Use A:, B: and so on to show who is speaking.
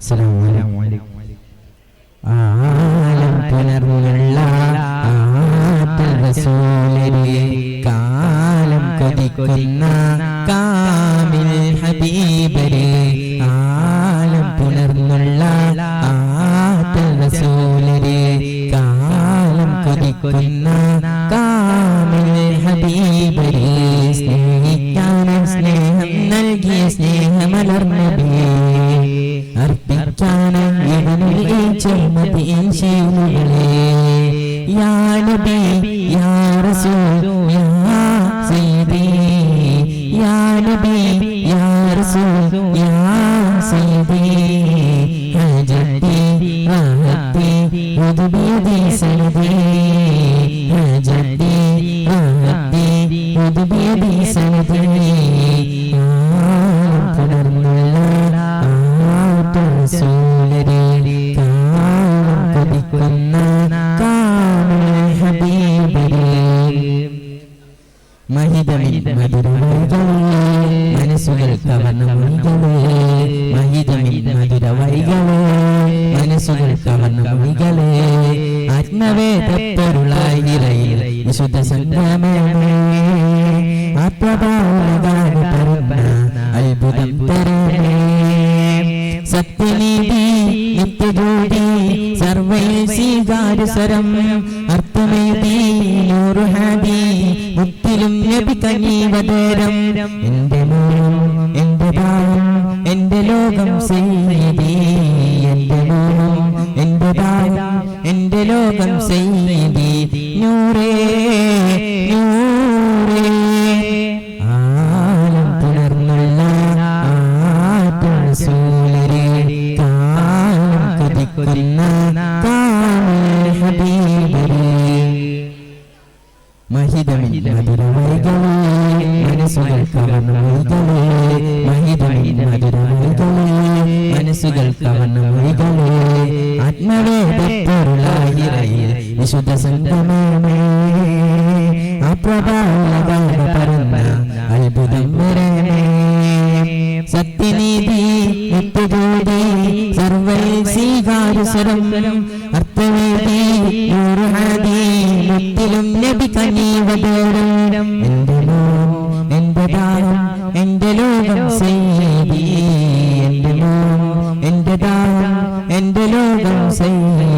A: അസ്സലാമു അലൈക്കും. ആലം പുലർന്നുള്ള ആറ്റൽ റസൂലിനെ കാലം കൊതിക്കുന്ന കാമിൽ ഹബീബരെ. ആലം പുലർന്നുള്ള ആറ്റൽ റസൂലിനെ കാലം കൊതിക്കുന്ന കാമിൽ ഹബീബരെ. സ്നേഹിക്കാനും സ്നേഹം നൽകിയ സ്നേഹമലർന്നബിയെ അർപ്പിക്കാനും ശീലുകളെ. യാ നബി യാ റസൂൽ യാ സയ്യിദി. യാ നബി യാ റസൂൽ യാ സയ്യിദി. ഹജതി റഹതി ഉദ്ബിയദി സനദി. ഹജതി റഹതി ഉദ്ബിയദി സനദി. പുലർന്നുള്ള ആറ്റൽ റസൂലിനെ മഹിതമിൽ മധുരവൈകളെ മനസ്സുകൾ കവർന്ന മൊഴികളെ. മഹിതമിൽ മധുരവൈകളെ മനസ്സുകൾ കവർന്ന മൊഴികളെ. ആത്മവേദപ്പൊരുളായിരയിൽ വിശുദ്ധ സംഗമേ. ആത്മഭാവഗാന പരന്ന അത്ഭുതം തരണേ. സത്യനീതി നിത്യജ്യോതി സർവൈൽ സ്വീകാര്യസ്വരം. അർത്ഥമേതി നൂറുഹാദി മുത്തിലും നബി കനീവതരം. എന്റെ മോഹം എന്റെ ഭാവം എന്റെ ലോകം സയ്യിദി. എന്റെ മോഹം എന്റെ ഭാവം എന്റെ ലോകം സയ്യിദി. നൂറേ നൂറേ. ആലം പുലർന്നുള്ള ആറ്റൽ റസൂലിനെ കാലം കൊതിക്കുന്ന കാമിൽ ഹബീബരെ. മഹിതമിൽ മധുരവൈകളെ മനസ്സുകൾ കവർന്ന മൊഴികളെ. മഹിതമിൽ മധുരവൈകളെ മനസ്സുകൾ കവർന്ന മൊഴികളെ. ആത്മവേദപ്പൊരുളായിരയിൽ വിശുദ്ധ സംഗമേ. അപ്രഭാവഗാന പരന്ന അത്ഭുതം വരണേ. സത്യനീതി നിത്യജ്യോതി സർവൈൽ സ്വീകാര്യസ്വരം. അർത്ഥവേദി നൂറുഹാദി മുത്തിലും നബി കനീവതരം. എന്റെ മോഹം എന്റെ ദാഹം എന്റെ ലോകം സയ്യിദി. എന്റെ മോഹം എന്റെ ദാഹം എന്റെ ലോകം സയ്യിദി.